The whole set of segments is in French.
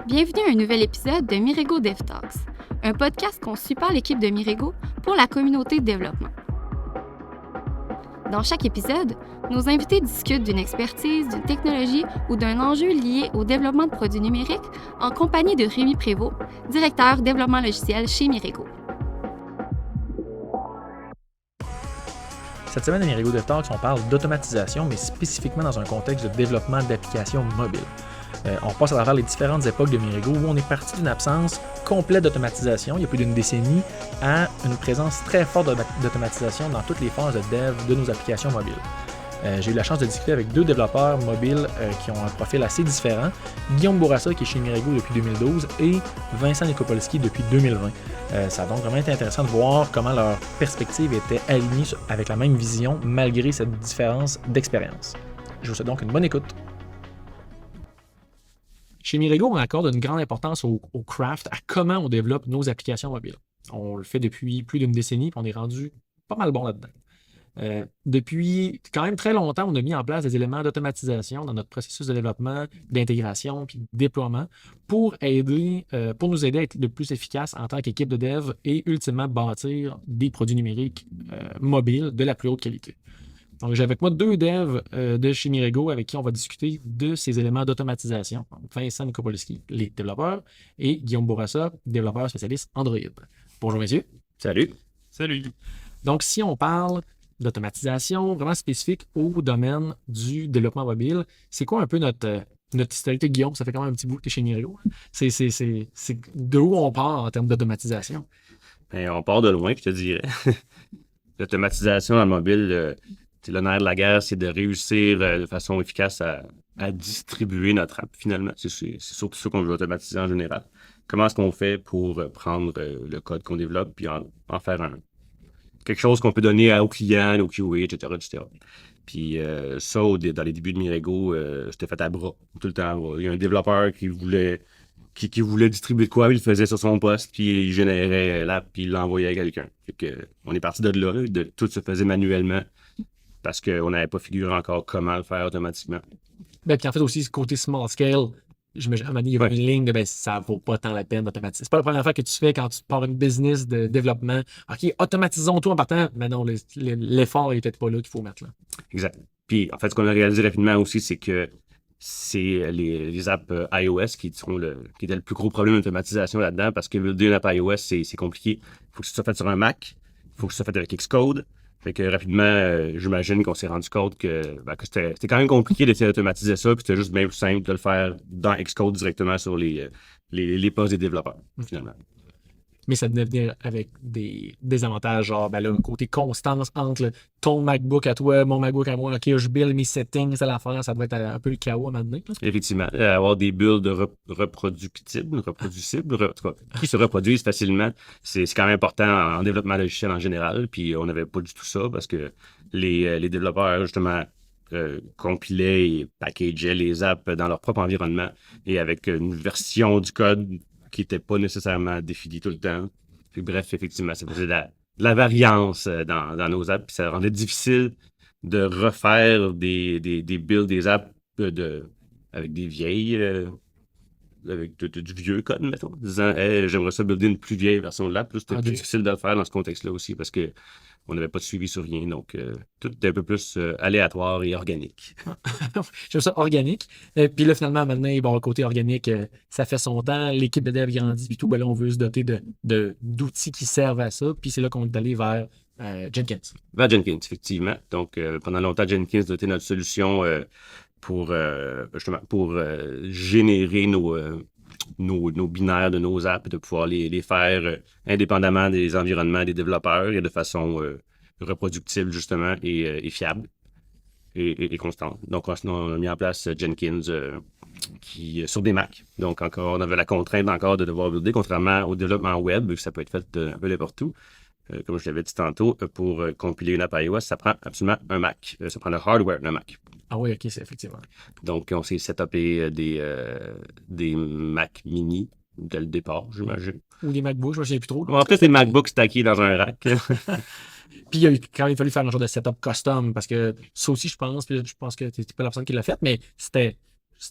Bienvenue à un nouvel épisode de Mirego Dev Talks, un podcast conçu par l'équipe de Mirego pour la communauté de développement. Dans chaque épisode, nos invités discutent d'une expertise, d'une technologie ou d'un enjeu lié au développement de produits numériques en compagnie de Rémi Prévost, directeur développement logiciel chez Mirego. Cette semaine à Mirego Dev Talks, on parle d'automatisation, mais spécifiquement dans un contexte de développement d'applications mobiles. On passe à travers les différentes époques de Mirego où on est parti d'une absence complète d'automatisation, il y a plus d'une décennie, à une présence très forte d'automatisation dans toutes les phases de dev de nos applications mobiles. J'ai eu la chance de discuter avec deux développeurs mobiles qui ont un profil assez différent, Guillaume Bourassa qui est chez Mirego depuis 2012 et Vincent Nikopolski depuis 2020. Ça a donc vraiment été intéressant de voir comment leurs perspectives étaient alignées avec la même vision malgré cette différence d'expérience. Je vous souhaite donc une bonne écoute. Chez Mirego, on accorde une grande importance au craft, à comment on développe nos applications mobiles. On le fait depuis plus d'une décennie, puis on est rendu pas mal bon là-dedans. Depuis quand même très longtemps, on a mis en place des éléments d'automatisation dans notre processus de développement, d'intégration puis de déploiement pour nous aider à être le plus efficace en tant qu'équipe de dev et ultimement bâtir des produits numériques mobiles de la plus haute qualité. Donc, j'ai avec moi deux devs de chez Mirego avec qui on va discuter de ces éléments d'automatisation. Vincent Nikopolski, les développeurs, et Guillaume Bourassa, développeur spécialiste Android. Bonjour messieurs. Salut. Salut. Donc, si on parle d'automatisation vraiment spécifique au domaine du développement mobile, c'est quoi un peu notre historique? Guillaume, ça fait quand même un petit bout que tu es chez Mirego. C'est de où on part en termes d'automatisation? Ben, on part de loin, je te dirais. L'automatisation dans le mobile, le nerf de la guerre, c'est de réussir de façon efficace à distribuer notre app, finalement. C'est surtout ça qu'on veut automatiser en général. Comment est-ce qu'on fait pour prendre le code qu'on développe puis en faire quelque chose qu'on peut donner aux clients, aux QA, etc., etc. Puis ça, dans les débuts de Mirego, c'était fait à bras, tout le temps à bras. Il y a un développeur qui voulait distribuer de quoi, il le faisait sur son poste, puis il générait l'app, puis il l'envoyait à quelqu'un. Fait que, on est parti de là, tout se faisait manuellement, parce qu'on n'avait pas figuré encore comment le faire automatiquement. Ben, puis en fait aussi, ce côté small scale, j'imagine, à un moment donné, il y a une ligne de ça vaut pas tant la peine d'automatiser. C'est pas la première fois que tu fais quand tu pars une business de développement. OK, automatisons tout en partant, mais non, l'effort n'est peut-être pas là qu'il faut mettre là. Exact. Puis en fait, ce qu'on a réalisé rapidement aussi, c'est que c'est les apps iOS qui étaient le plus gros problème d'automatisation là-dedans, parce que builder une app iOS, c'est compliqué. Il faut que ce soit fait sur un Mac, il faut que ce soit fait avec Xcode. Fait que rapidement, j'imagine qu'on s'est rendu compte que c'était quand même compliqué d'essayer d'automatiser ça, puis c'était juste bien plus simple de le faire dans Xcode directement sur les postes des développeurs, finalement. Mais ça devait venir avec des avantages, genre le côté constance entre ton MacBook à toi, mon MacBook à moi. OK, je build mes settings, c'est l'affaire, ça doit être un peu le chaos à un moment donné. Effectivement, avoir des builds reproducibles, qui se reproduisent facilement, c'est quand même important en développement logiciel en général. Puis on n'avait pas du tout ça parce que les développeurs, justement, compilaient et packageaient les apps dans leur propre environnement et avec une version du code qui n'était pas nécessairement définie tout le temps. Puis bref, effectivement, ça faisait de la variance dans nos apps, puis ça rendait difficile de refaire des builds, des apps avec des vieilles, avec du vieux code, mettons, disant hey, j'aimerais ça builder une plus vieille version de l'app. C'était plus difficile de le faire dans ce contexte-là aussi parce que on n'avait pas de suivi sur rien. Donc, tout était un peu plus aléatoire et organique. J'aime ça, organique. Puis là, finalement, maintenant, le côté organique, ça fait son temps. L'équipe de dev grandit, puis tout. Ben là, on veut se doter d'outils qui servent à ça. Puis c'est là qu'on est allé vers Jenkins. Vers Jenkins, effectivement. Donc, pendant longtemps, Jenkins a été notre solution pour générer nos binaires de nos apps, de pouvoir les faire indépendamment des environnements des développeurs et de façon reproductible, justement, et fiable et constante. Donc, on a mis en place Jenkins sur des Mac. Donc, encore, on avait la contrainte encore de devoir builder, contrairement au développement web, ça peut être fait un peu n'importe où. Comme je l'avais dit tantôt, pour compiler une app iOS, ça prend absolument un Mac. Ça prend le hardware d'un Mac. Ah oui, OK, c'est effectivement. Donc, on s'est setupé des Mac mini dès le départ, j'imagine. Ou des MacBooks, je ne sais plus trop. En fait, c'est des MacBooks stackés dans un rack. Puis il a quand même fallu faire un genre de setup custom parce que ça aussi, je pense que tu n'es pas la personne qui l'a fait, mais c'était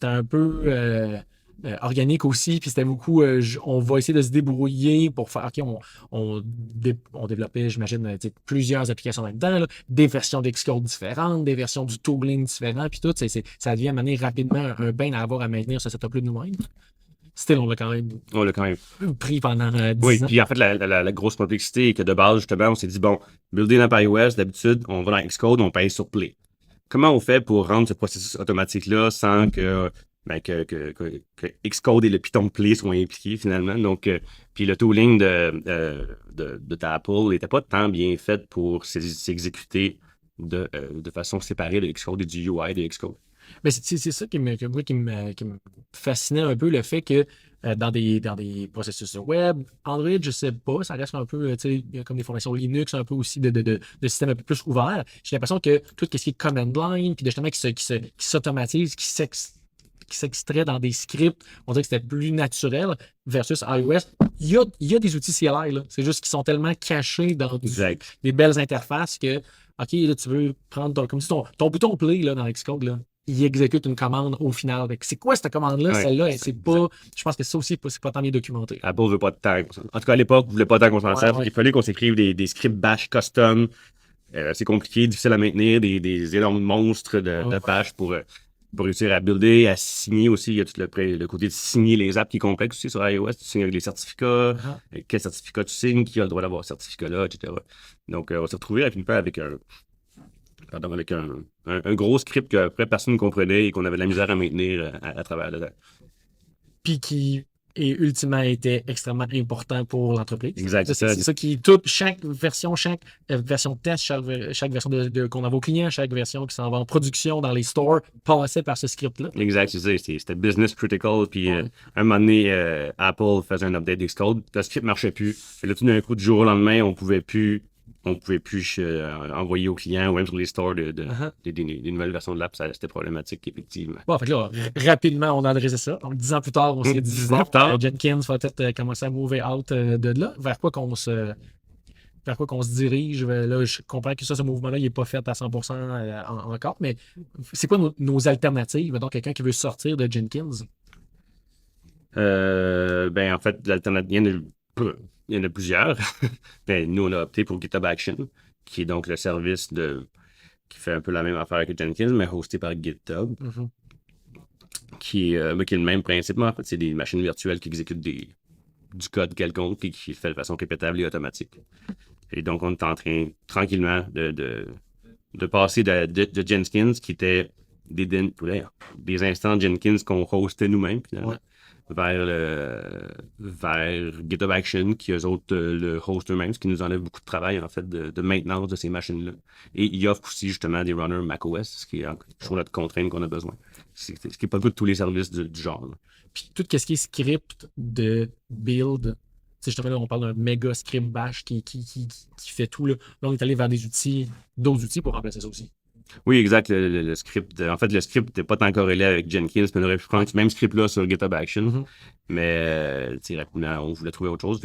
un peu organique aussi, puis c'était beaucoup, on va essayer de se débrouiller pour faire, OK, on développait, j'imagine, plusieurs applications en même temps, là, des versions d'Xcode différentes, des versions du tooling différent, puis tout, ça devient à mener rapidement un bain à avoir à maintenir ce setup-là de nous-mêmes. Still, on l'a quand même pris pendant 10 Oui, ans. puis en fait, la grosse complexité est que de base, justement, on s'est dit, bon, builder une app iOS, d'habitude, on va dans Xcode, on pèse sur Play. Comment on fait pour rendre ce processus automatique-là sans que Xcode et le Python Play soient impliqués finalement? Donc, puis le tooling de ta Apple n'était pas tant bien fait pour s'exécuter de façon séparée de Xcode et du UI de Xcode. Mais c'est ça qui me fascinait un peu, le fait que dans des processus web, Android, je sais pas, ça reste un peu comme des formations Linux, un peu aussi de systèmes un peu plus ouverts. J'ai l'impression que tout ce qui est command line, puis justement qui s'automatise, qui s'extrait dans des scripts, on dirait que c'était plus naturel versus iOS. Il y a des outils CLI, là. C'est juste qu'ils sont tellement cachés dans des belles interfaces que, OK, là, tu veux prendre comme si ton bouton play là, dans Xcode, là, il exécute une commande au final. C'est quoi cette commande-là? Celle-là, c'est pas. Je pense que ça aussi, c'est pas tant bien documenté. Apple veut pas de temps. En tout cas, à l'époque, vous voulez pas de temps qu'on s'en serve. Il fallait qu'on s'écrive des scripts bash custom. C'est compliqué, difficile à maintenir, des énormes monstres de pages pour réussir à builder, à signer aussi. Il y a tout le côté de signer les apps qui est complexe aussi sur iOS. Tu signes avec les certificats, quel certificat tu signes, qui a le droit d'avoir ce certificat-là, etc. Donc, on s'est retrouvé rapidement avec un gros script qu'après personne ne comprenait et qu'on avait de la misère à maintenir à travers le temps. Puis qui ultimement était extrêmement important pour l'entreprise. Exact. C'est ça qui chaque version de test, chaque version qu'on envoie aux clients, chaque version qui s'en va en production dans les stores passait par ce script-là. Exact, c'est ça. C'était business critical. Puis un moment donné, Apple faisait un update d'Xcode. Le script ne marchait plus. Et là, tout d'un coup, du jour au lendemain, on pouvait plus envoyer aux clients ou même sur les stores des nouvelles versions de l'app. C'était problématique, effectivement. Bon, fait que là, rapidement, on a adressé ça. Donc, 10 ans plus tard, on s'est dit, Jenkins va peut-être commencer à move out de là. Vers quoi qu'on se dirige? Là, je comprends que ce mouvement-là, il n'est pas fait à 100% encore, mais c'est quoi nos alternatives? Donc, quelqu'un qui veut sortir de Jenkins? En fait, l'alternative, il y en a plusieurs. Nous, on a opté pour GitHub Action, qui est donc le service qui fait un peu la même affaire que Jenkins, mais hosté par GitHub, qui est le même principe. En fait, c'est des machines virtuelles qui exécutent du code quelconque et qui le fait de façon répétable et automatique. Et donc, on est en train, tranquillement, de passer de Jenkins, qui était des instants Jenkins qu'on hostait nous-mêmes, finalement. Vers GitHub Action, qui eux autres le host eux-mêmes, ce qui nous enlève beaucoup de travail, en fait, de maintenance de ces machines-là. Et ils offrent aussi, justement, des runners macOS, ce qui est toujours notre contrainte qu'on a besoin. Ce qui n'est pas le cas de tous les services du genre. Là. Puis tout ce qui est script de build, justement, là, on parle d'un méga script bash qui fait tout. Là, on est allé vers d'autres outils pour remplacer ça aussi. Oui, exact. Le script. En fait, le script n'est pas tant corrélé avec Jenkins, mais on aurait pu prendre ce même script-là sur GitHub Action. Mais rapidement, on voulait trouver autre chose.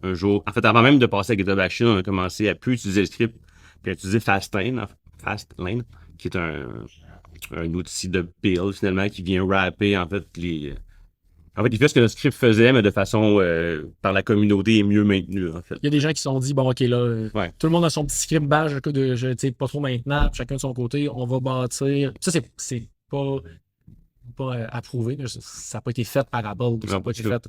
Un jour, en fait, avant même de passer à GitHub Action, on a commencé à plus utiliser le script, puis à utiliser Fastlane, qui est un outil de build, finalement, qui vient wrapper, en fait, il fait ce que le script faisait, mais de façon par la communauté et mieux maintenue, en fait. Il y a des gens qui se sont dit, bon, OK, là, tout le monde a son petit script bash, pas trop maintenant, chacun de son côté, on va bâtir. Ça, c'est pas approuvé. Ça n'a pas été fait par Apple. Ça n'a pas été fait.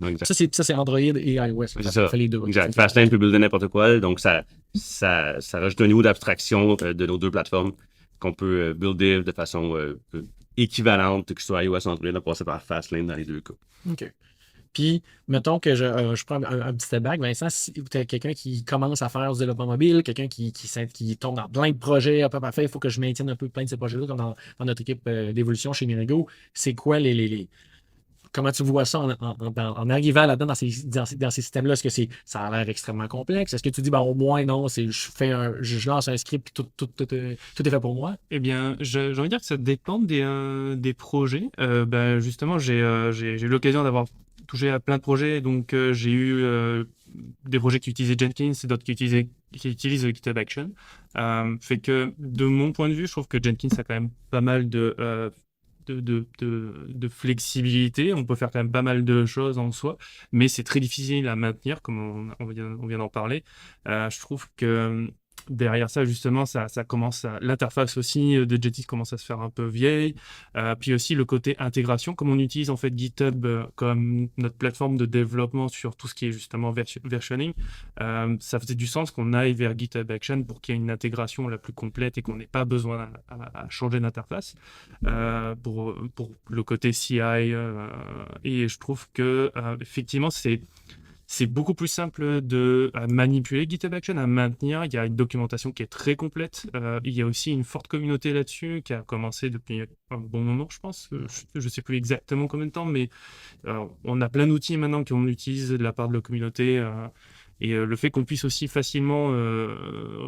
Ça, c'est Android et iOS. Ça fait les deux. Exact. Fastlane peut builder n'importe quoi, donc ça rajoute un niveau d'abstraction de nos deux plateformes qu'on peut builder de façon équivalente, que ce soit iOS ou Android, on passer par Fastlane dans les deux cas. OK. Puis, mettons que je prends un petit step back, Vincent, si tu as quelqu'un qui commence à faire du développement mobile, quelqu'un qui tombe dans plein de projets, parfait, il faut que je maintienne un peu plein de ces projets-là, comme dans notre équipe d'évolution chez Mirigo, c'est quoi comment tu vois ça en arrivant là-dedans dans ces systèmes-là? Est-ce que ça a l'air extrêmement complexe? Est-ce que tu dis, au moins, non, je lance un script et tout est fait pour moi? Eh bien, j'ai envie de dire que ça dépend des projets. Justement, j'ai eu l'occasion d'avoir touché à plein de projets. Donc, j'ai eu des projets qui utilisaient Jenkins et d'autres qui utilisent GitHub Action. Fait que, de mon point de vue, je trouve que Jenkins a quand même pas mal de de flexibilité. On peut faire quand même pas mal de choses en soi, mais c'est très difficile à maintenir, comme on vient d'en parler. Je trouve que derrière ça, justement, ça commence l'interface aussi de Jenkins commence à se faire un peu vieille. Puis aussi le côté intégration, comme on utilise en fait GitHub comme notre plateforme de développement sur tout ce qui est justement versioning, ça faisait du sens qu'on aille vers GitHub Action pour qu'il y ait une intégration la plus complète et qu'on n'ait pas besoin à changer d'interface pour le côté CI. Et je trouve que effectivement, c'est beaucoup plus simple à manipuler GitHub Action, à maintenir. Il y a une documentation qui est très complète. Il y a aussi une forte communauté là-dessus qui a commencé depuis un bon moment, je pense. Je ne sais plus exactement combien de temps, mais on a plein d'outils maintenant qu'on utilise de la part de la communauté. Et le fait qu'on puisse aussi facilement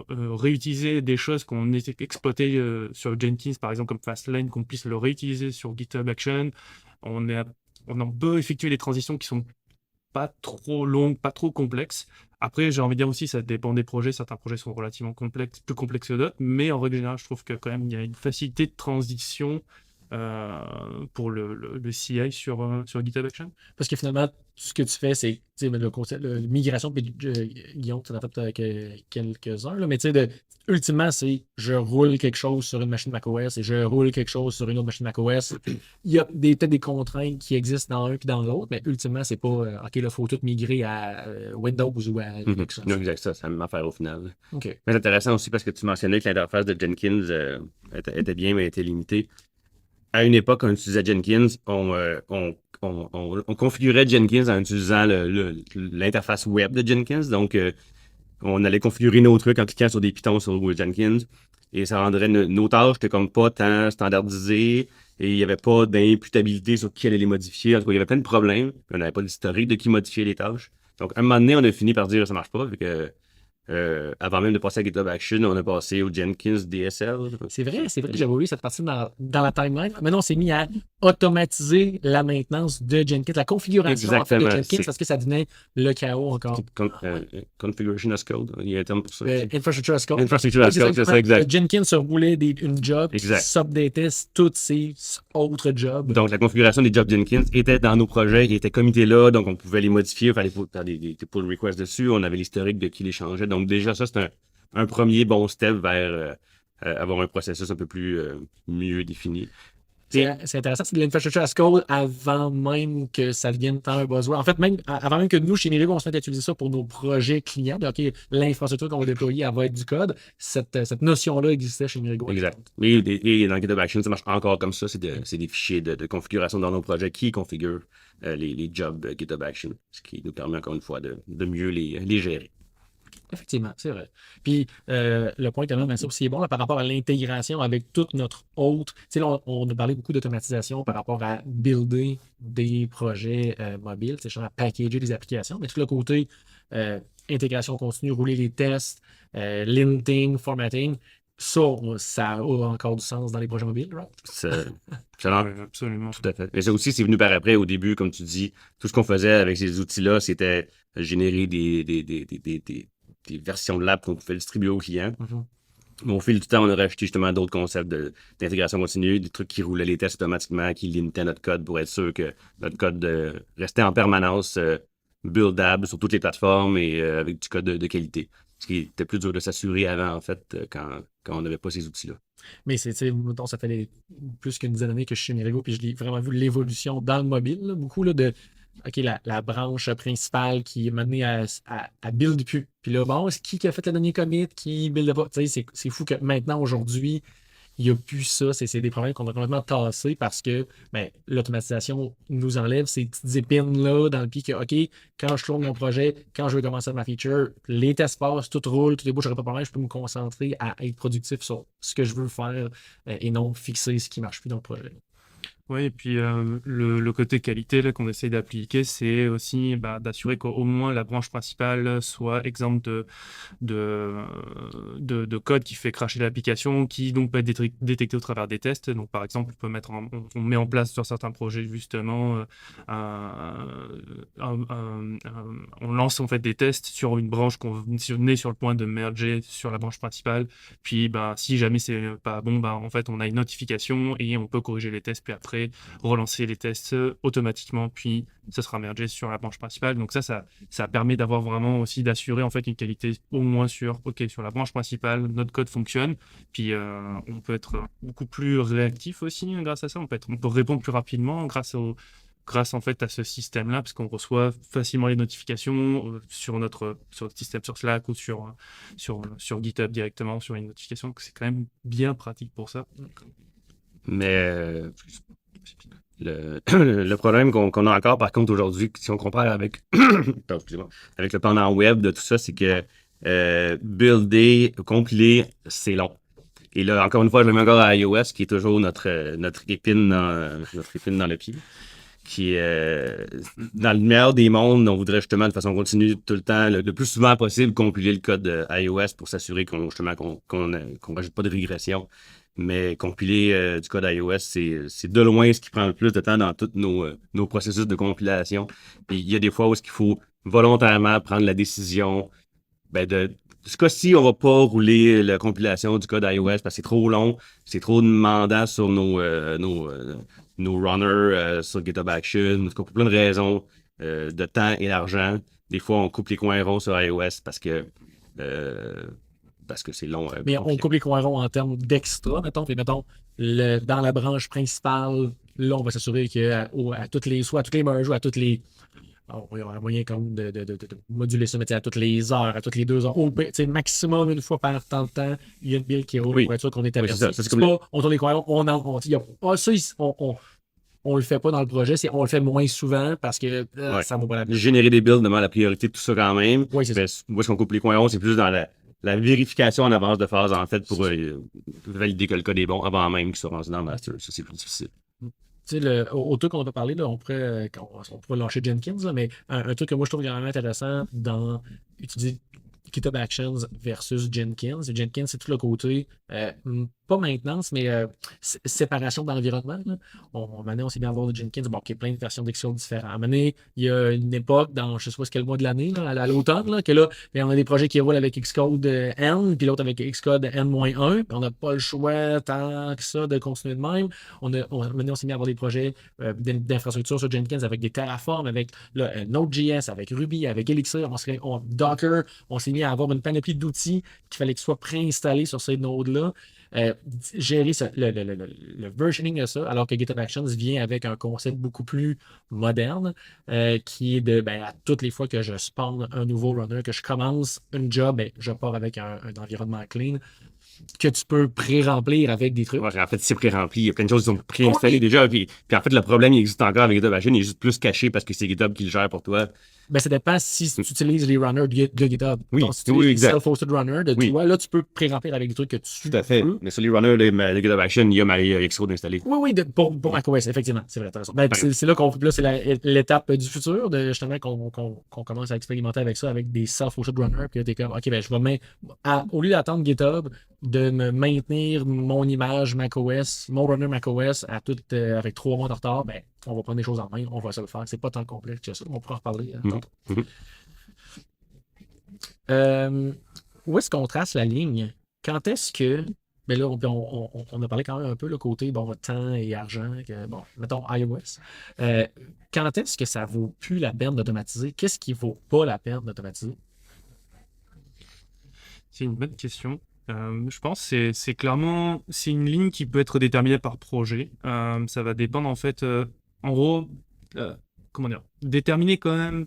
réutiliser des choses qu'on ait exploitées sur Jenkins, par exemple comme Fastlane, qu'on puisse le réutiliser sur GitHub Action. On peut effectuer des transitions qui sont pas trop longue, pas trop complexe. Après, j'ai envie de dire aussi, ça dépend des projets. Certains projets sont relativement complexes, plus complexes que d'autres, mais en règle générale, je trouve que quand même, il y a une facilité de transition pour le CI sur GitHub Action. Parce que finalement, ce que tu fais, c'est tu sais, le concept, la migration, puis Guillaume, tu en as fait quelques-uns, là, mais tu sais, ultimement, c'est je roule quelque chose sur une machine macOS et je roule quelque chose sur une autre machine macOS. Il y a peut-être des contraintes qui existent dans un puis dans l'autre, mais ultimement, c'est pas OK, là, il faut tout migrer à Windows ou à Linux. Non, exact, ça, c'est la même affaire au final. OK. Mais c'est intéressant aussi parce que tu mentionnais que l'interface de Jenkins était bien, mais était limitée. À une époque, quand on utilisait Jenkins, on configurait Jenkins en utilisant l'interface web de Jenkins. Donc, on allait configurer nos trucs en cliquant sur des pitons sur Jenkins. Et ça rendrait nos tâches n'étaient comme pas tant standardisées. Et il n'y avait pas d'imputabilité sur qui allait les modifier. En tout cas, il y avait plein de problèmes. On n'avait pas d'historique de qui modifier les tâches. Donc, à un moment donné, on a fini par dire ça marche pas. Vu que, avant même de passer à GitHub Action, on a passé au Jenkins DSL. C'est vrai que j'avais oublié cette partie dans la timeline. Maintenant, on s'est mis à automatiser la maintenance de Jenkins, la configuration en fait, de Jenkins, parce que ça devenait le chaos encore. Configuration as code, il y a un terme pour ça. Infrastructure as code. Infrastructure as code, c'est ça, exact. Jenkins se roulait une job, s'updatait tous ces autres jobs. Donc, la configuration des jobs Jenkins était dans nos projets, ils étaient committés là, donc on pouvait les modifier, il fallait faire des pull requests dessus, on avait l'historique de qui les changeait. Donc, déjà, ça, c'est un premier bon step vers avoir un processus un peu plus mieux défini. C'est intéressant, c'est de l'infrastructure as code avant même que ça devienne tant un buzzword. En fait, même avant même que nous, chez Mirigo, on se mette à utiliser ça pour nos projets clients. OK, l'infrastructure qu'on va déployer, elle va être du code. Cette notion-là existait chez Mirigo. Exact. Et dans GitHub Action, ça marche encore comme ça. C'est des fichiers de configuration dans nos projets qui configurent les jobs GitHub Action, ce qui nous permet encore une fois de mieux les gérer. Effectivement, c'est vrai. Puis le point tellement bien ça aussi est bon là, par rapport à l'intégration avec toute notre autre. Tu sais, là, on a parlé beaucoup d'automatisation par rapport à builder des projets mobiles, c'est genre à packager des applications, mais tout le côté intégration continue, rouler les tests, linting, formatting, ça a encore du sens dans les projets mobiles, right? Absolument. Tout à fait. Mais ça aussi, c'est venu par après. Au début, comme tu dis, tout ce qu'on faisait avec ces outils-là, c'était générer des versions de l'app qu'on pouvait distribuer aux clients. Mais au fil du temps, on a rajouté justement d'autres concepts d'intégration continue, des trucs qui roulaient les tests automatiquement, qui limitaient notre code pour être sûr que notre code restait en permanence buildable sur toutes les plateformes et avec du code de qualité. Ce qui était plus dur de s'assurer avant, en fait, quand on n'avait pas ces outils-là. Mais ça fait plus qu'une dizaine d'années que je suis chez Mirigo, puis je l'ai vraiment vu l'évolution dans le mobile, là, beaucoup là, de OK, la branche principale qui m'a mené à build plus. Puis là, bon, c'est qui a fait le dernier commit, qui build pas? Tu sais, c'est fou que maintenant, aujourd'hui, il n'y a plus ça. C'est des problèmes qu'on a complètement tassés parce que l'automatisation nous enlève ces petites épines-là dans le pied que, OK, quand je clone mon projet, quand je veux commencer ma feature, les tests passent, tout roule, tout est beau, je n'aurai pas de problème, je peux me concentrer à être productif sur ce que je veux faire et non fixer ce qui ne marche plus dans le projet. Oui, et puis le côté qualité là, qu'on essaye d'appliquer, c'est aussi d'assurer qu'au moins la branche principale soit exempte de, de code qui fait crasher l'application, qui donc peut être détecté au travers des tests. Donc par exemple, on met en place sur certains projets justement, on lance en fait des tests sur une branche qu'on est sur le point de merger sur la branche principale. Puis si jamais c'est pas bon, en fait on a une notification et on peut corriger les tests, puis après relancer les tests automatiquement, puis ça sera mergé sur la branche principale. Donc ça permet d'avoir vraiment aussi d'assurer en fait une qualité au moins sur la branche principale, notre code fonctionne, puis on peut être beaucoup plus réactif aussi grâce à ça. On peut répondre plus rapidement grâce en fait à ce système-là, parce qu'on reçoit facilement les notifications sur notre système sur Slack ou sur GitHub directement sur une notification. Donc c'est quand même bien pratique pour ça. Mais le problème qu'on a encore, par contre, aujourd'hui, si on compare avec, pardon, excusez-moi, avec le pendant web de tout ça, c'est que builder, compiler, c'est long. Et là, encore une fois, je le mets encore à iOS, qui est toujours notre épine dans le pied. Qui est dans le meilleur des mondes, on voudrait justement de façon continue tout le temps, le plus souvent possible, compiler le code iOS pour s'assurer qu'on rajoute pas de régression. Mais compiler du code iOS, c'est de loin ce qui prend le plus de temps dans tous nos processus de compilation. Et il y a des fois où il faut volontairement prendre la décision ce cas-ci, on va pas rouler la compilation du code iOS parce que c'est trop long, c'est trop demandant sur nos runners sur GitHub Action, pour plein de raisons de temps et d'argent. Des fois, on coupe les coins ronds sur iOS parce que c'est long. Mais on coupe les coins ronds en termes d'extra, mettons. Puis mettons, dans la branche principale, là, on va s'assurer qu'à toutes les merges ou à toutes les. Il y a un moyen comme de moduler ça, mais à toutes les heures, à toutes les 2 heures. Maximum une fois par temps de temps, il y a une build qui est pour être sûr qu'on est averti. C'est pas, on tourne les coins ronds, on le fait pas dans le projet, on le fait moins souvent parce que ça vaut pas la peine. Générer des builds demande la priorité de tout ça quand même. Oui, c'est ça. Où est-ce qu'on coupe les coins ronds, c'est plus dans la vérification en avance de phase, en fait, pour valider que le code est bon avant même qu'il soit rendu dans le master. Ça, c'est plus difficile. Tu sais, au truc qu'on a parlé, là, on pourrait lâcher Jenkins, là, mais un truc que moi je trouve vraiment intéressant dans utiliser GitHub Actions versus Jenkins. Jenkins, c'est tout le côté, pas maintenance, mais séparation d'environnement. Maintenant, on s'est bien voir de Jenkins, qui est plein de versions d'Xcode différentes. À un moment donné, il y a une époque, dans je ne sais pas quel mois de l'année, à l'automne, que là, on a des projets qui roulent avec Xcode N, puis l'autre avec Xcode N-1, puis on n'a pas le choix tant que ça de continuer de même. Maintenant, on s'est mis à avoir des projets d'infrastructure sur Jenkins avec des Terraform, avec Node.js, avec Ruby, avec Elixir, Docker. On s'est mis à avoir une panoplie d'outils qu'il fallait qu'ils soient préinstallés sur ces nodes-là. Gérer le versioning de ça, alors que GitHub Actions vient avec un concept beaucoup plus moderne qui est à toutes les fois que je spawn un nouveau runner, que je commence une job, je pars avec un environnement clean que tu peux pré-remplir avec des trucs. Ouais, en fait, c'est pré-rempli. Il y a plein de choses qui sont préinstallées déjà. Puis en fait, le problème, il existe encore avec GitHub Actions. Il est juste plus caché parce que c'est GitHub qui le gère pour toi. Ça dépend si tu utilises les runners de GitHub. Oui, donc, si tu utilises exact. Self-hosted runner toi, là, tu peux pré-remplir avec des trucs que tu Tout à fait. Mais sur les runners de GitHub Action, il y a ma Xcode installé. Oui, pour macOS, effectivement. C'est vrai, t'as raison. C'est là c'est l'étape du futur, justement, qu'on commence à expérimenter avec ça, avec des self-hosted runners. Puis là, t'es comme, OK, je vais au lieu d'attendre GitHub, de me maintenir mon image macOS, mon runner macOS avec 3 mois de retard, on va prendre des choses en main, on va se le faire. C'est pas tant complexe que ça. On pourra en reparler tantôt. Où est-ce qu'on trace la ligne? Quand est-ce que. Mais là, on a parlé quand même un peu le côté temps et argent, mettons iOS. Quand est-ce que ça vaut plus la peine d'automatiser? Qu'est-ce qui vaut pas la peine d'automatiser? C'est une bonne question. Je pense que c'est clairement une ligne qui peut être déterminée par projet. Ça va dépendre en fait, en gros, déterminer quand même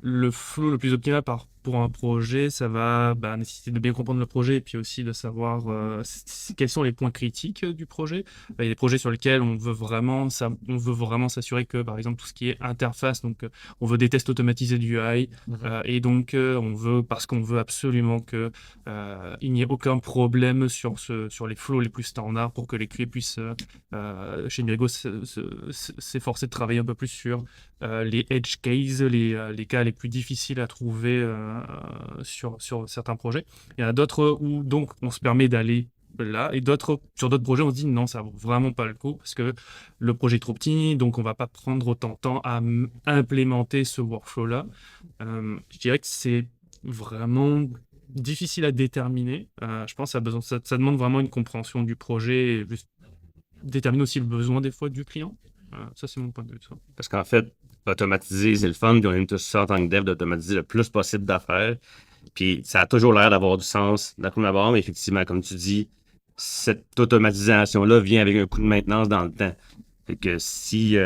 le flow le plus optimal par pour un projet, ça va nécessiter de bien comprendre le projet et puis aussi de savoir quels sont les points critiques du projet. Il y a des projets sur lesquels on veut vraiment s'assurer que, par exemple, tout ce qui est interface, donc on veut des tests automatisés du UI et donc parce qu'on veut absolument que il n'y ait aucun problème sur les flows les plus standards pour que les QA puissent chez Mirigo s'efforcer de travailler un peu plus sur les edge cases, les cas les plus difficiles à trouver sur certains projets. Il y en a d'autres où donc on se permet d'aller là, et sur d'autres projets on se dit non, ça vaut vraiment pas le coup parce que le projet est trop petit, donc on va pas prendre autant de temps à implémenter ce workflow là. Je dirais que c'est vraiment difficile à déterminer. Je pense que ça demande vraiment une compréhension du projet et juste déterminer aussi le besoin des fois du client. Ça, c'est mon point de vue. Ça. Parce qu'en fait, automatiser, c'est le fun, puis on aime tous ça en tant que dev d'automatiser le plus possible d'affaires. Puis ça a toujours l'air d'avoir du sens d'un prime abord, mais effectivement, comme tu dis, cette automatisation-là vient avec un coût de maintenance dans le temps. Fait que si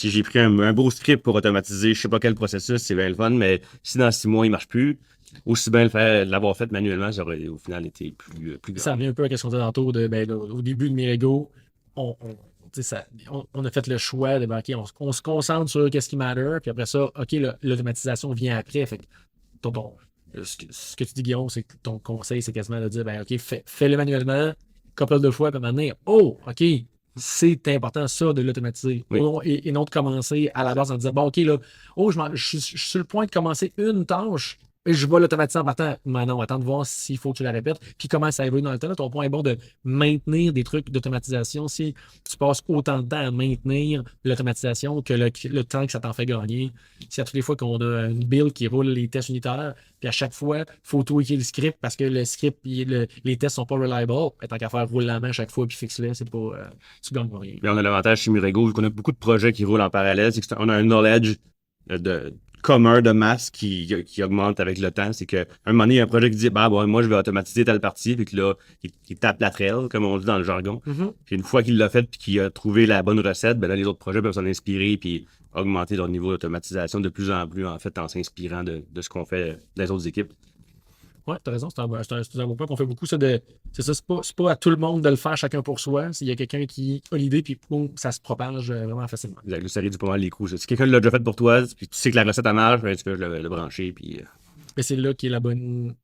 j'ai pris un beau script pour automatiser je sais pas quel processus, c'est bien le fun, mais si dans 6 mois il marche plus, aussi bien l'avoir fait manuellement, ça aurait au final été plus grave. Ça revient un peu à ce qu'on disait tantôt au début de Mirigo, on a fait le choix de on se concentre sur qu'est-ce qui matter, puis après ça, OK, l'automatisation vient après. Fait que ce que tu dis, Guillaume, c'est que ton conseil, c'est quasiment de dire OK, fais-le manuellement, couple de fois, puis maintenant, OK, c'est important ça de l'automatiser. Oui. Et non de commencer à la base en disant OK, là, je suis sur le point de commencer une tâche. Et je vais l'automatiser en partant. Mais non, attends de voir s'il faut que tu la répètes. Puis comment ça évolue dans le temps. Là, ton point est bon de maintenir des trucs d'automatisation. Si tu passes autant de temps à maintenir l'automatisation que le temps que ça t'en fait gagner. Si à toutes les fois qu'on a une build qui roule les tests unitaires, puis à chaque fois, il faut tweaker le script parce que le script et les tests sont pas reliable. Tant qu'à faire roule la main à chaque fois puis fixe-le, c'est pas. Tu gagnes rien. Mais on a l'avantage chez Mirigo, vu qu'on a beaucoup de projets qui roulent en parallèle, c'est qu'on a un knowledge commun de masse qui augmente avec le temps. C'est qu'à un moment donné, il y a un projet qui dit moi, je vais automatiser telle partie, puis que là, il tape la trail, comme on dit dans le jargon. Puis une fois qu'il l'a fait puis qu'il a trouvé la bonne recette, là, les autres projets peuvent s'en inspirer puis augmenter leur niveau d'automatisation de plus en plus, en fait, en s'inspirant de ce qu'on fait des autres équipes. Oui, tu as raison, c'est un bon point qu'on fait beaucoup. C'est pas à tout le monde de le faire chacun pour soi. S'il y a quelqu'un qui a l'idée, puis ça se propage vraiment facilement. Exact, ça réduit pas mal les coûts. Si quelqu'un l'a déjà fait pour toi, puis tu sais que la recette a marche, tu peux le brancher. Puis, Mais c'est là qu'est la bonne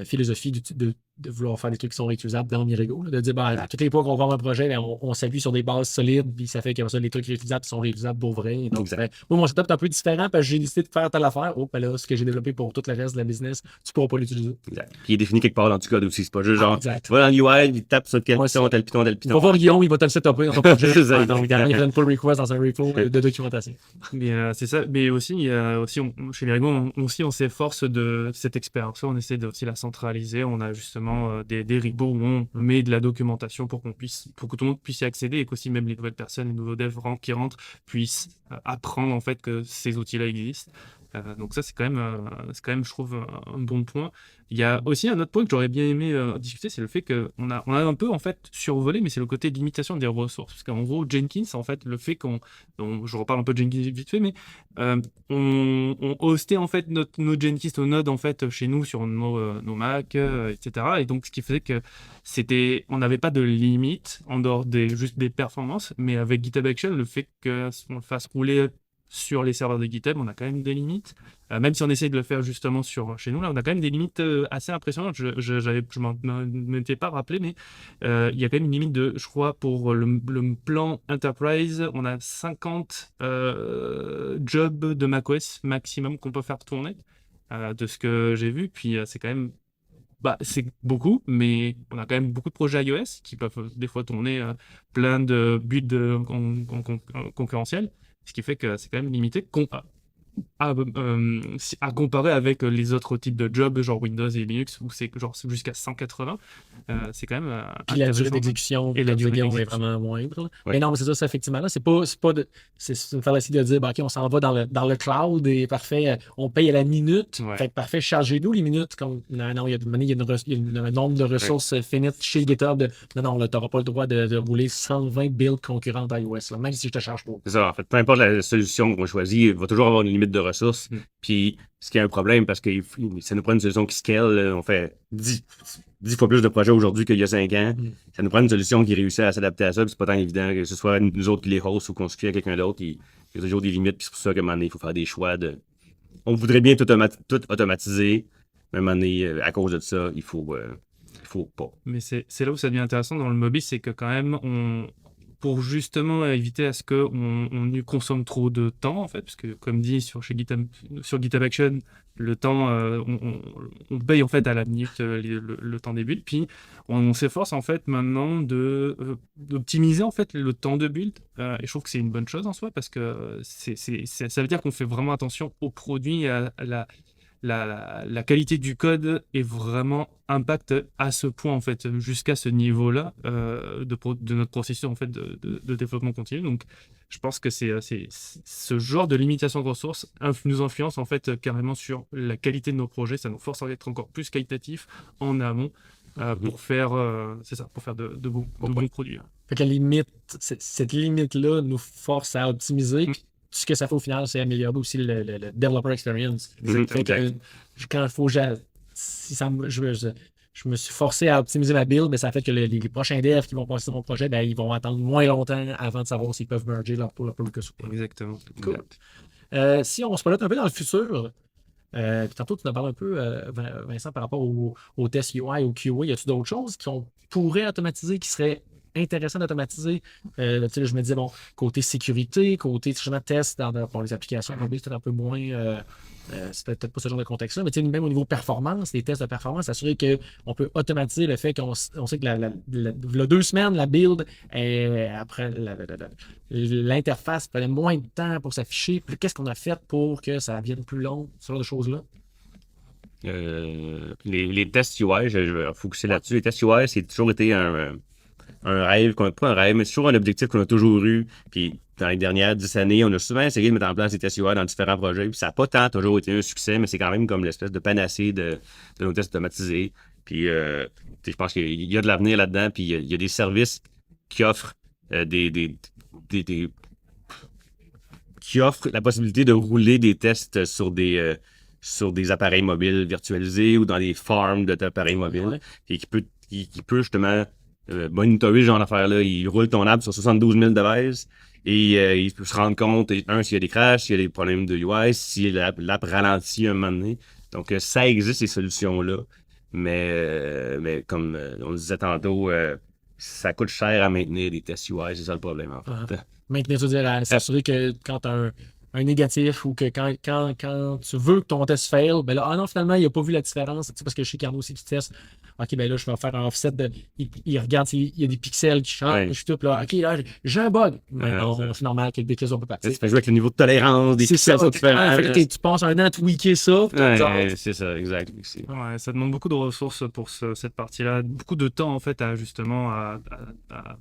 philosophie de vouloir faire des trucs qui sont réutilisables dans Mirigo. De dire, à toutes les fois qu'on vend un projet, on s'appuie sur des bases solides, puis ça fait que ça, les trucs réutilisables sont réutilisables pour vrai. Donc, moi, mon setup est un peu différent parce que j'ai décidé de faire telle affaire. Là, ce que j'ai développé pour tout le reste de la business, tu pourras pas l'utiliser. Exact. Puis il est défini quelque part dans du code aussi. C'est pas juste genre, tu vas dans l'UI, il tape sur tel piton, tel piton, tel piton. On va voir Guillaume, il va te le setuper dans ton projet. Donc, il y a une pull request dans un repo de documentation. Mais c'est ça. Mais aussi, chez Mirigo, on s'efforce de cette expérience. On essaie de aussi la centraliser. On a justement des repos où on met de la documentation pour que tout le monde puisse y accéder et qu'aussi même les nouvelles personnes, les nouveaux devs qui rentrent puissent apprendre en fait que ces outils-là existent. Donc ça, c'est quand même, je trouve, un bon point. Il y a aussi un autre point que j'aurais bien aimé discuter, c'est le fait qu'on a un peu en fait survolé, mais c'est le côté limitation des ressources. Parce qu'en gros, Jenkins, en fait, le fait je reparle un peu de Jenkins vite fait, mais on hostait en fait nos Jenkins, nos nodes en fait chez nous sur nos Mac, etc. Et donc ce qui faisait que on n'avait pas de limite en dehors juste des performances, mais avec GitHub Action, le fait qu'on le fasse rouler sur les serveurs de GitHub, on a quand même des limites. Même si on essaye de le faire justement chez nous, là, on a quand même des limites assez impressionnantes. Je m'en étais pas rappelé, mais il y a quand même une limite je crois, pour le plan Enterprise, on a 50 jobs de macOS maximum qu'on peut faire tourner, de ce que j'ai vu. Puis c'est quand même c'est beaucoup, mais on a quand même beaucoup de projets iOS qui peuvent des fois tourner plein de builds concurrentiels. Ce qui fait que c'est quand même limité à comparer avec les autres types de jobs, genre Windows et Linux, où c'est genre jusqu'à 180. C'est quand même. Puis la durée d'exécution est vraiment moindre. Ouais. Mais non, mais c'est ça, effectivement. Là, c'est une fallacie de dire, OK, on s'en va dans le cloud et parfait, on paye à la minute. Ouais. Fait que parfait, chargez-nous les minutes. Non, il y a un nombre de ressources finites chez GitHub. Non, tu n'auras pas le droit de rouler 120 builds concurrentes iOS, là, même si je te charge pas. C'est ça, en fait. Peu importe la solution qu'on choisit, il va toujours avoir une limite de ressources. Puis, ce qui est un problème, parce que ça nous prend une solution qui scale. Là, on fait 10 fois plus de projets aujourd'hui qu'il y a 5 ans. Ça nous prend une solution qui réussit à s'adapter à ça. Puis c'est pas tant évident que ce soit nous autres qui les host ou qu'on se fie à quelqu'un d'autre. Il y a toujours des limites. Puis c'est pour ça qu'à un moment donné, il faut faire des choix de... On voudrait bien tout automatiser. Mais à un moment donné, à cause de ça, il faut pas. Mais c'est là où ça devient intéressant dans le mobile, c'est que quand même, pour justement éviter à ce qu'on y consomme trop de temps, en fait, parce que comme dit sur GitHub Action, le temps, on paye en fait à la minute le temps des builds, puis on s'efforce en fait maintenant d'optimiser en fait le temps de build, et je trouve que c'est une bonne chose en soi, parce que ça veut dire qu'on fait vraiment attention au produit, à la qualité du code est vraiment impacte à ce point en fait jusqu'à ce niveau-là de notre processus en fait de développement continu. Donc je pense que c'est ce genre de limitation de ressources nous influence en fait carrément sur la qualité de nos projets. Ça nous force à être encore plus qualitatif en amont pour faire de bons produits. Fait que la limite, cette limite-là nous force à optimiser. Ce que ça fait au final, c'est améliorer aussi le developer experience. Fait que, quand il faut, je me suis forcé à optimiser ma build, mais ça fait que les prochains devs qui vont passer sur mon projet, ben, ils vont attendre moins longtemps avant de savoir s'ils peuvent merger leur pull que ou pas. Exactement. Cool. Si on se projette un peu dans le futur, tantôt tu nous as parlé un peu, Vincent, par rapport au test UI, au QA, y a-t-il d'autres choses qu'on pourrait automatiser qui seraient intéressant d'automatiser? Je me disais, bon, côté sécurité, côté test pour les applications mobiles, c'est peut-être un peu moins. C'est peut-être pas ce genre de contexte-là, mais même au niveau performance, les tests de performance, s'assurer qu'on peut automatiser le fait qu'on sait que la 2 semaines, la build, après l'interface prenait moins de temps pour s'afficher. Qu'est-ce qu'on a fait pour que ça vienne plus long, ce genre de choses-là? Les tests UI, je vais focuser là-dessus. Les tests UI, c'est toujours été un rêve, pas un rêve, mais c'est toujours un objectif qu'on a toujours eu. Puis dans les dernières 10 années, on a souvent essayé de mettre en place des tests UI dans différents projets. Puis ça n'a pas tant toujours été un succès, mais c'est quand même comme l'espèce de panacée de nos tests automatisés. Puis je pense qu'il y a de l'avenir là-dedans. Puis il y a des services qui offrent qui offrent la possibilité de rouler des tests sur des appareils mobiles virtualisés ou dans des farms d'appareils mobiles. Et qui peut justement monitorer ce genre d'affaires-là. Il roule ton app sur 72 000 devices et il peut se rendre compte, s'il y a des crashs, s'il y a des problèmes de UI, si l'app ralentit un moment donné. Donc, ça existe, ces solutions-là. Mais comme on le disait tantôt, ça coûte cher à maintenir des tests UI. C'est ça le problème, en fait. Maintenir, tu veux dire, à s'assurer que quand tu as un négatif ou que quand tu veux que ton test fail, ben là, non, finalement, il n'a pas vu la différence. Parce que chez Carnot aussi, tu testes. OK, ben là, je vais faire un offset il regarde s'il y a des pixels qui changent. Je suis tout là. OK, là, j'ai un bug. C'est normal que les pixels peut partir. Tu fais jouer avec le niveau de tolérance des pixels sont différents. Tu passes un an à tweaker ça. C'est ça, exact. Ouais, ça demande beaucoup de ressources pour cette partie-là. Beaucoup de temps, en fait, à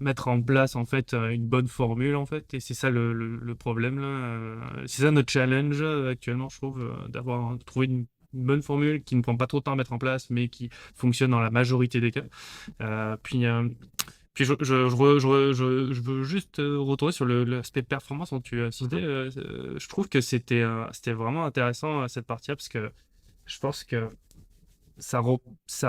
mettre en place, en fait, une bonne formule, en fait. Et c'est ça le problème, là. C'est ça notre challenge actuellement, je trouve, d'avoir trouvé une bonne formule qui ne prend pas trop de temps à mettre en place, mais qui fonctionne dans la majorité des cas. Puis je veux juste retourner sur l'aspect performance dont tu as cité. Je trouve que c'était vraiment intéressant cette partie-là, parce que je pense que ça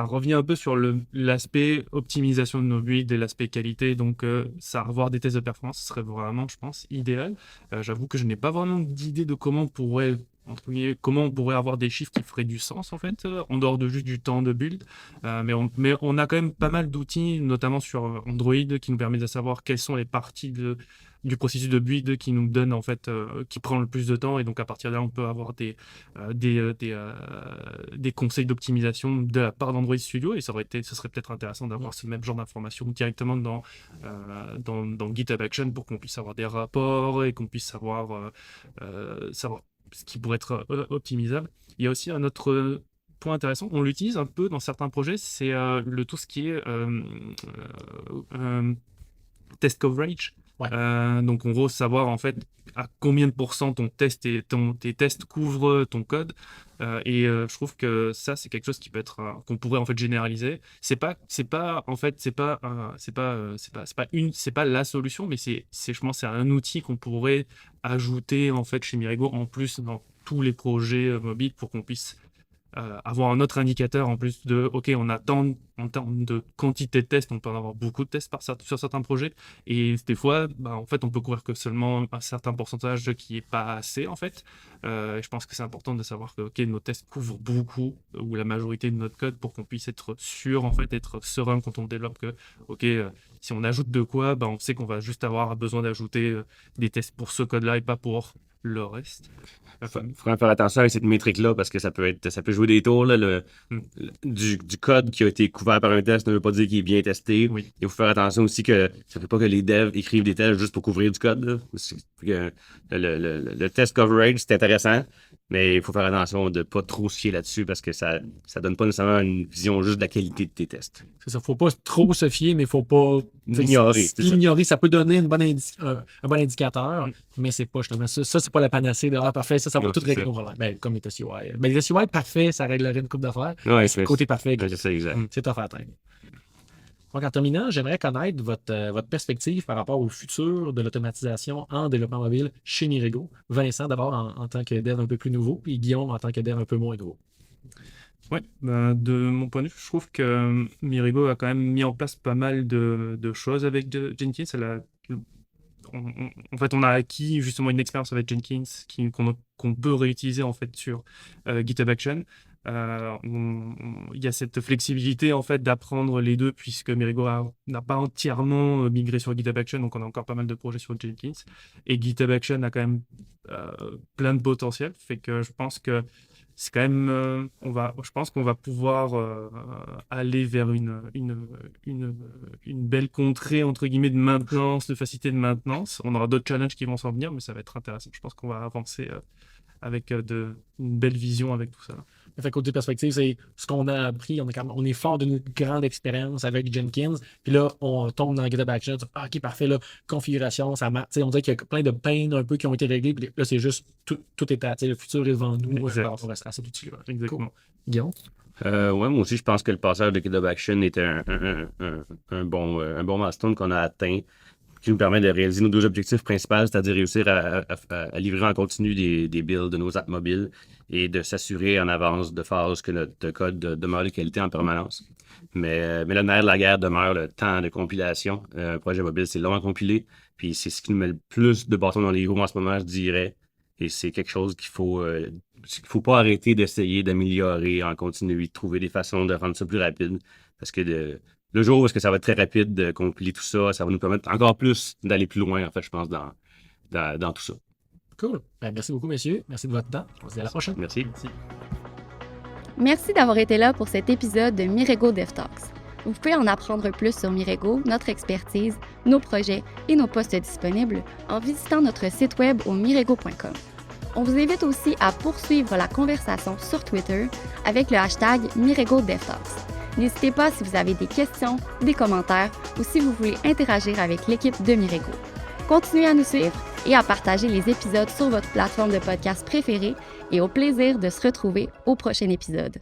revient un peu sur l'aspect optimisation de nos builds et l'aspect qualité. Donc, avoir des tests de performance, ce serait vraiment, je pense, idéal. J'avoue que je n'ai pas vraiment d'idée de comment on pourrait avoir des chiffres qui feraient du sens, en fait, en dehors de juste du temps de build. Mais on a quand même pas mal d'outils, notamment sur Android, qui nous permettent de savoir quelles sont les parties du processus de build qui nous donne, en fait, qui prend le plus de temps. Et donc, à partir de là, on peut avoir des conseils d'optimisation de la part d'Android Studio. Et ce serait peut-être intéressant d'avoir ce même genre d'informations directement dans GitHub Action pour qu'on puisse avoir des rapports et qu'on puisse savoir ce qui pourrait être optimisable. Il y a aussi un autre point intéressant, on l'utilise un peu dans certains projets, c'est tout ce qui est test coverage. Ouais. Donc en gros, savoir en fait à combien de pourcents tes tests couvrent ton code. Je trouve que ça, c'est quelque chose qui peut être qu'on pourrait en fait généraliser. C'est pas la solution, mais je pense c'est un outil qu'on pourrait ajouter en fait chez Mirigo en plus tous les projets mobiles pour qu'on puisse avoir un autre indicateur en plus de OK, on attend en termes de quantité de tests, on peut en avoir beaucoup de tests sur certains projets, et des fois en fait on peut couvrir que seulement un certain pourcentage qui est pas assez en fait. Je pense que c'est important de savoir que OK, nos tests couvrent beaucoup ou la majorité de notre code pour qu'on puisse être sûr en fait, être serein quand on développe que OK, si on ajoute de quoi, on sait qu'on va juste avoir besoin d'ajouter des tests pour ce code là et pas pour le reste. Il faut faire attention avec cette métrique-là parce que ça peut jouer des tours. Là, du code qui a été couvert par un test ne veut pas dire qu'il est bien testé. Oui. Il faut faire attention aussi que ça ne fait pas que les devs écrivent des tests juste pour couvrir du code. Là. Le test coverage, c'est intéressant, mais il faut faire attention de ne pas trop se fier là-dessus parce que ça ne donne pas nécessairement une vision juste de la qualité de tes tests. C'est ça, faut pas trop se fier, mais faut pas l'ignorer. L'ignorer, ça peut donner un bon indicateur, mais c'est pas justement ça. Ça, c'est pas la panacée de parfait, ça va tout régler nos problèmes. Comme les TCY. Les TCY, parfait, ça réglerait une coupe d'affaires. Ouais, Côté parfait, c'est ça, exact. c'est tough à atteindre. Donc, en terminant, j'aimerais connaître votre perspective par rapport au futur de l'automatisation en développement mobile chez Mirego. Vincent, d'abord, en tant que dev un peu plus nouveau, puis Guillaume, en tant que dev un peu moins nouveau. Oui, de mon point de vue, je trouve que Mirego a quand même mis en place pas mal de choses avec Jenkins. En fait, on a acquis justement une expérience avec Jenkins qu'on peut réutiliser en fait sur GitHub Action. Il y a cette flexibilité en fait d'apprendre les deux puisque Mirego n'a pas entièrement migré sur GitHub Action, donc on a encore pas mal de projets sur Jenkins, et GitHub Action a quand même plein de potentiel, fait que je pense que c'est quand même je pense qu'on va pouvoir aller vers une belle contrée entre guillemets de maintenance, de facilité de maintenance. On aura d'autres challenges qui vont s'en venir, mais ça va être intéressant. Je pense qu'on va avancer avec une belle vision avec tout ça. Fait, côté perspective, c'est ce qu'on a appris. On est fort d'une grande expérience avec Jenkins. Puis là, on tombe dans GitHub Action. OK, parfait, là, configuration, ça marche. On dirait qu'il y a plein de pains un peu qui ont été réglés. Puis là, c'est juste tout est à. Le futur est devant nous par rapport à cet outil-là. Exactement. Cool. Guillaume? Moi aussi, je pense que le passage de GitHub Action était un bon milestone qu'on a atteint, qui nous permet de réaliser nos deux objectifs principaux, c'est-à-dire réussir à livrer en continu des builds de nos apps mobiles et de s'assurer en avance de phase que notre code demeure de qualité en permanence. Mais le nerf de la guerre demeure le temps de compilation. Un projet mobile, c'est long à compiler, puis c'est ce qui nous met le plus de bâtons dans les roues en ce moment, je dirais. Et c'est quelque chose qu'il faut pas arrêter d'essayer d'améliorer en continu, de trouver des façons de rendre ça plus rapide. Parce que le jour où est-ce que ça va être très rapide de compiler tout ça, ça va nous permettre encore plus d'aller plus loin, en fait, je pense, dans tout ça. Cool. Merci beaucoup, messieurs. Merci de votre temps. On se dit à la prochaine. Merci. Merci d'avoir été là pour cet épisode de Mirego DevTalks. Vous pouvez en apprendre plus sur Mirego, notre expertise, nos projets et nos postes disponibles en visitant notre site web au mirego.com. On vous invite aussi à poursuivre la conversation sur Twitter avec le hashtag MiregoDevTalks. N'hésitez pas si vous avez des questions, des commentaires ou si vous voulez interagir avec l'équipe de Mirego. Continuez à nous suivre et à partager les épisodes sur votre plateforme de podcast préférée et au plaisir de se retrouver au prochain épisode.